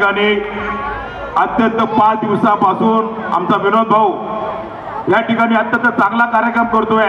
ठिकाणी अत्यंत 5 दिवसापासून आमचा विनोद भाऊ या ठिकाणी अत्यंत चांगला कार्यक्रम करतोय।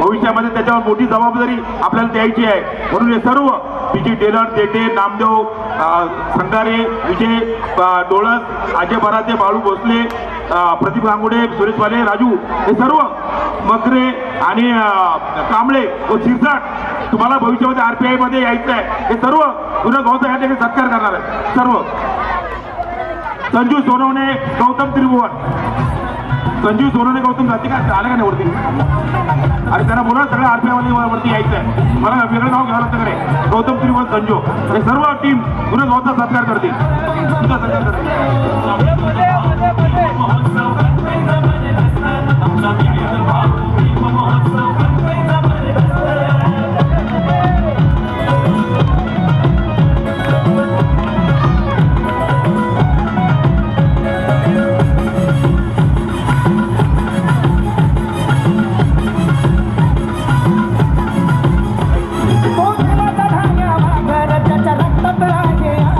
भविष्यामध्ये त्याच्यावर मोठी जबाबदारी आपल्याला द्यायची आहे, म्हणून हे सर्व पीजी टेलर, तेटे, नामदेव, संगारे, विजय डोळस, अजय बराते, बाळू भोसले, प्रदीप गांगुडे, सुरेश वाले, राजू, हे सर्व मकरे आणि कांबळे व शिरसाट तुम्हाला भविष्यामध्ये RPI मध्ये यायचं आहे। हे सर्व विनोद भाऊचा या ठिकाणी सत्कार करणार आहे। सर्व संजू सोनवणे, गौतम त्रिभुवन, संजीव सोनवणे, गौतम जाती काय आलं का नाही वरती? अरे त्यांना बोला सगळं RPI वरती यायचं आहे, मला वेगळं नाव घ्यावं लागतं कडे। गौतम त्रिभुवन, संजू, हे सर्व टीम विनोद भाऊचा सत्कार करतील, तुमचा सत्कार करतील।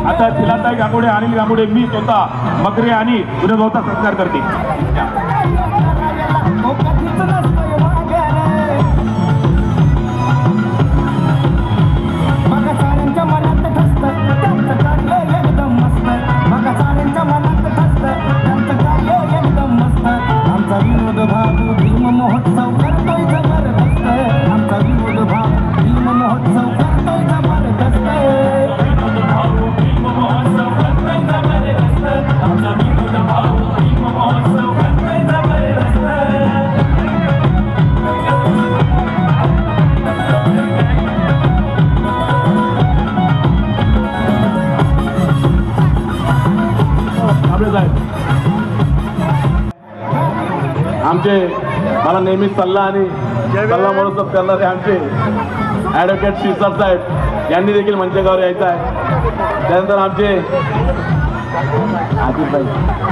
आता शिलाताई गांगुडे, अनिल गांगुडे, मी स्वतः मकरे आणि विनोद भाऊचा सत्कार करते। आमचे मला नेहमी सल्ला आणि सल्ला म्हणून करणारे आमचे ॲडव्होकेट शिरसाट साहेब यांनी देखील मंचकावर यायचं आहे। त्यानंतर आमचे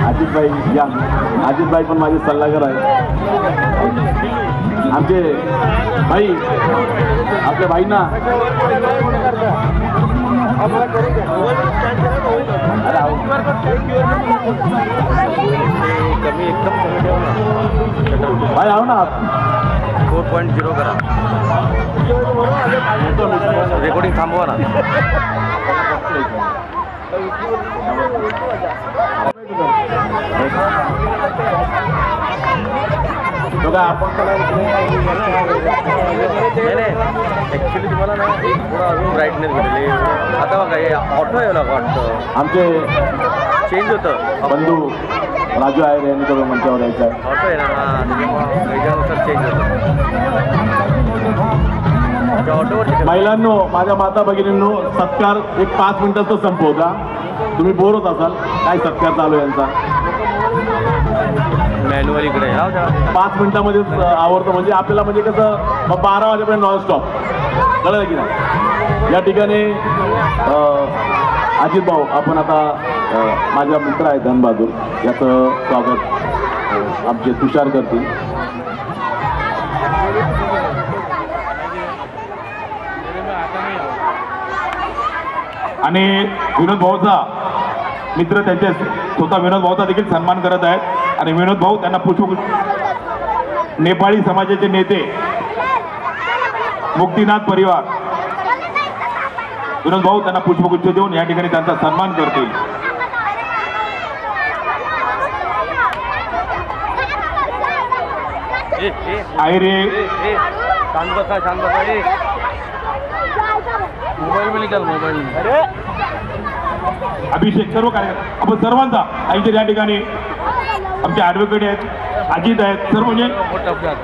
अजितभाई या अजितभाई पण माझे सल्लागार आहेत। आमचे भाई, आपल्या भाईंना कमी एकदम कमी ठेव ना भाई, आहो ना 4.0 करा, रेकॉर्डिंग थांबवा ना। बघा आपण ॲक्च्युली तुम्हाला ना थोडा अजून ब्राईटनेस भेटले। आता बघा हे ऑटो आहे ना, वाटतं आमचे चेंज होतं। बंधू राजू आयर यांनी तो मंचावर यायचं आहे। ऑटो आहे ना, त्याच्यानुसार चेंज होतं ऑटोवर। महिलांनो, माझ्या माता भगिनींनो, सत्कार एक 5 मिनिटात संपवता, तुम्ही बोर होत असाल। काय सत्कार चालू आहे यांचा, मॅन्युअल इकडे 5 मिनिटामध्येच आवडतं, म्हणजे आपल्याला म्हणजे कसं 12 वाजेपर्यंत नॉन स्टॉप, कळलं की नाही? या ठिकाणी अजित भाऊ, आपण आता माझा मित्र आहे धनबहादूर, याचं स्वागत आमचे तुषार करतील। आणि विनोद भाऊचा मित्र त्यांचे स्वतः विनोद भाऊचा देखील सन्मान करत आहेत। आणि विनोद भाऊ त्यांना पुष्पगुच्छ, नेपाळी समाजाचे नेते मुक्तीनाथ परिवार, विनोद भाऊ त्यांना पुष्पगुच्छ देऊन या ठिकाणी त्यांचा सन्मान करतील। आयरे शांत बसा, मोबाईल में निकाल, मोबाईल। अभिषेक, सर्व कार्यक्रम आपण सर्वांचा ऐंशी या ठिकाणी आमचे ॲडव्होकेट आहेत, अजित आहेत, सर्व म्हणजे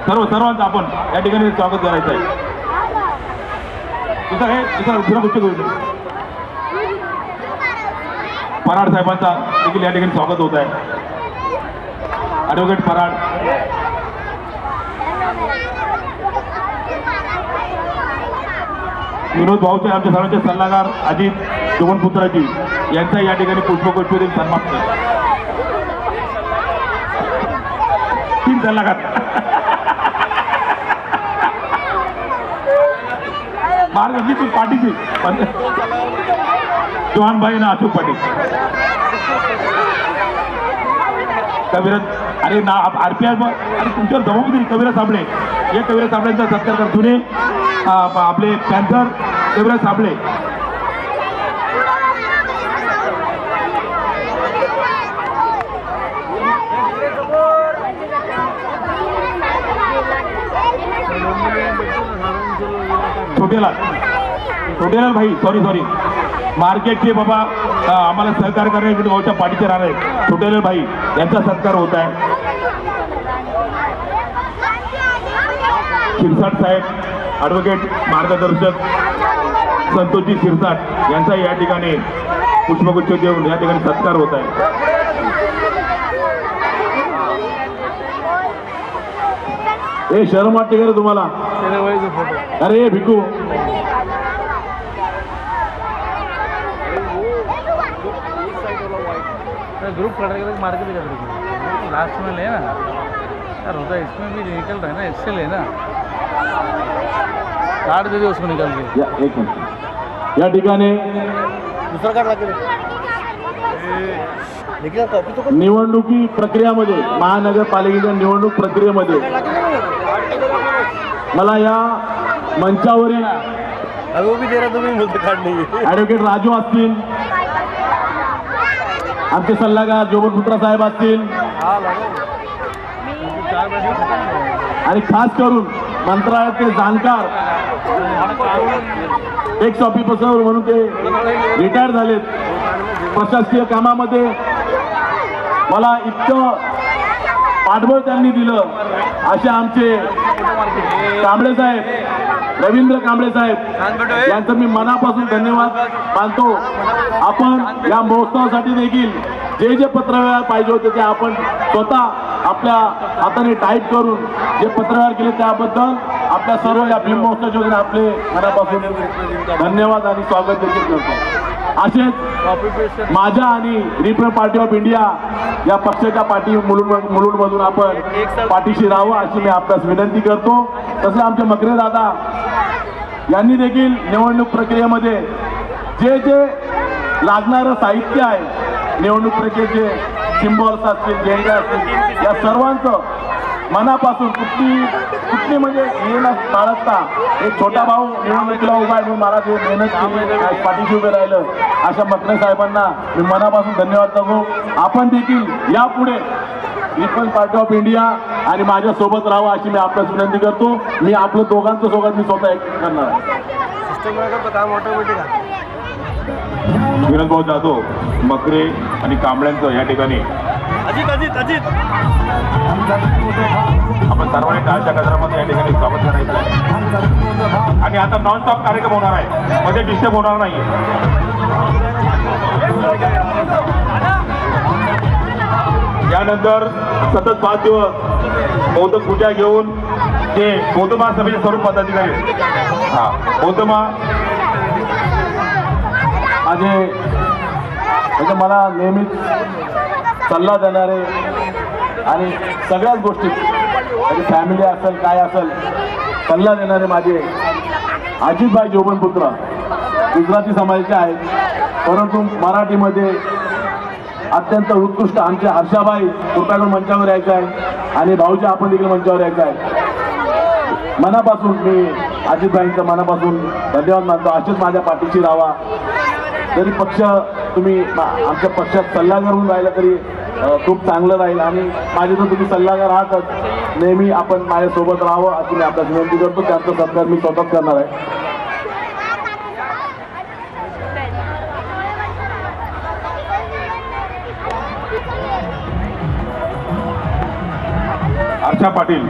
सर्वांचं आपण या ठिकाणी स्वागत करायचं आहे। दुसरा गोष्ट करू, पराड साहेबांचा देखील या ठिकाणी स्वागत होत आहे। ॲडव्होकेट पराड, विनोद भाऊचे आमच्या सर्वांचे सल्लागार अजित जोगनपुत्राजी यांचा या ठिकाणी पुष्पगुच्छ देऊन सन्मान केला। 3 सल्लागार मार्ग पाटील, चव्हाण भाई ना अशोक पाटील। कविराज अरे ना RPI आणि तुमच्यावर जबाबदारी कविराज साबळे हे कविराज साबळेंचा सत्कार करतोय आपले पॅन्थर कविराज साबळे. छोटेलाल भाई सॉरी मार्केटचे बाबा आम्हाला सहकार्य करणारे विनोद भाऊच्या पाठीचे राहणार आहेत. छोटेलाल भाई यांचा सत्कार होत आहे. शिरसाट साहेब ॲडव्होकेट मार्गदर्शक संतोषजी शिरसाट यांचा या ठिकाणी पुष्पगुच्छ देऊन या ठिकाणी सत्कार होत आहे. हे शरम वाटते का रे तुम्हाला? अरे भिकू ग्रुप खड़ा मार्केट कर लास्ट में ले ना यार होता है इसमें भी निकल रहा है ना इससे लेना कार्ड दे दे उसको निकाल के एक मिनिट या ठिकाणी दुसरा कार्ड लागेल कॉपी तो निवडणुकी प्रक्रियामध्ये महानगरपालिकेच्या निवडणूक प्रक्रियेमध्ये मला या मंचावरील अभी वो भी दे रहा तुम्ही बोलते कार्ड नाही ॲडव्होकेट राजू असतील, आमचे सल्लागार जोबनपुत्रा साहेब असतील आणि खास करून मंत्रालयाचे जाणकार एक्स ऑफिसर म्हणून ते रिटायर झालेत. प्रशासकीय कामामध्ये मला इतकं पाठबळ त्यांनी दिलं असे आमचे कांबळे साहेब, रवींद्र कांबळे साहेब यांचं मी मनापासून धन्यवाद मानतो. आपण या महोत्सवासाठी देखील जे जे पत्रव्यवहार पाहिजे होते ते आपण स्वतः आपल्या हाताने टाईप करून जे पत्रव्यवहार केले त्याबद्दल आपल्या सर्व या फिल्म महोत्सवाच्या वतीने आपले मनापासून धन्यवाद आणि स्वागत देखील करतो. असेच माझ्या आणि रिपब्लिकन पार्टी ऑफ इंडिया या पक्षाच्या पाठी मुलुंडमधून आपण पाठीशी राहावं अशी मी आपल्यास विनंती करतो. तसे आमचे मकरे दादा यांनी देखील निवडणूक प्रक्रियेमध्ये जे जे लागणारं साहित्य आहे, निवडणूक प्रक्रियेचे सिम्बॉल्स असतील, झेंडे असतील, या सर्वांचं मनापासून कुठली म्हणजे हे न टाळता एक छोटा भाऊ निवडणुकीला उभा आहे म्हणून मला जे मेहनत केली पाठीशी उभे राहिलं अशा मकरे साहेबांना मी मनापासून धन्यवाद देतो. आपण देखील यापुढे रिपब्लिकन पार्टी ऑफ इंडिया आणि माझ्या सोबत राहावं अशी मी आपल्यास विनंती करतो. मी आपलं दोघांचं सोबत मी स्वतः एक करणार आहे. काम ऑटोमॅटिक आहे. विनोद भाऊ जाधव मकरे आणि कांबळ्यांचं या ठिकाणी आपण सर्वांनी टाळच्या गजरामध्ये या ठिकाणी स्वागत करायचं आहे. आणि आता नॉनस्टॉप कार्यक्रम होणार आहे, मध्ये डिस्टर्ब होणार नाही. यानंतर सतत 5 दिवस बौद्ध पूजा घेऊन ते बौद्ध महासभेचे सर्व पदाधिकारी बौद्ध माझे म्हणजे मला नेहमीच सल्ला देणारे आणि सगळ्याच गोष्टीत म्हणजे फॅमिली असेल काय असेल सल्ला देणारे माझे अजितभाई जोबनपुत्र गुजराती समाजाचे आहेत, परंतु मराठीमध्ये अत्यंत उत्कृष्ट आमचे हर्षाबाई कृपयाकडून मंचावर यायचे आहे आणि भाऊजी आपण देखील मंचावर यायचं आहे. मनापासून मी अजितभाईंचं मनापासून धन्यवाद मानतो. असेच माझ्या पाठीशी राहावा. जरी पक्ष तुम्ही आमच्या पक्षात सल्लागार होऊन राहिला तरी खूप चांगलं राहील आणि माझे तर तुम्ही सल्लागार आहातच, नेहमी आपण माझ्यासोबत राहावं अशी मी आपल्याला विनंती करतो. त्यांचा सत्कार मी स्वतःच करणार आहे. आशा पाटील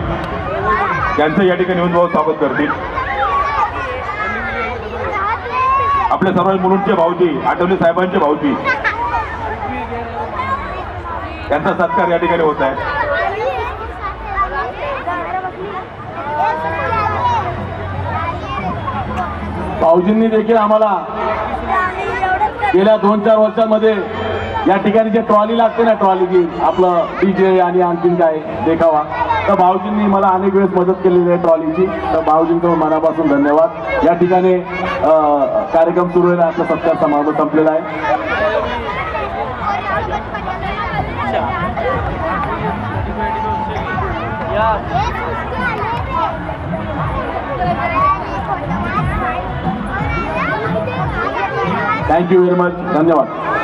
यांचं या ठिकाणी येऊन भाऊ स्वागत करतील. आपल्या सर्व मुलुंडचे भाऊजी, आठवले साहेबांचे भाऊजी यांचा सत्कार या ठिकाणी होत आहे. भाऊजींनी देखील आम्हाला गेल्या 2-4 वर्षांमध्ये या ठिकाणी जे ट्रॉली लागते ना, ट्रॉलीची आपलं DJ आणि आणखीन काय देखावा, तर भाऊजींनी मला अनेक वेळेस मदत केलेली आहे ट्रॉलीची. तर भाऊजींचं मनापासून धन्यवाद. या ठिकाणी कार्यक्रम सुरू आहे, आपला सत्कार समारंभ संपलेला आहे. Thank you very much. धन्यवाद.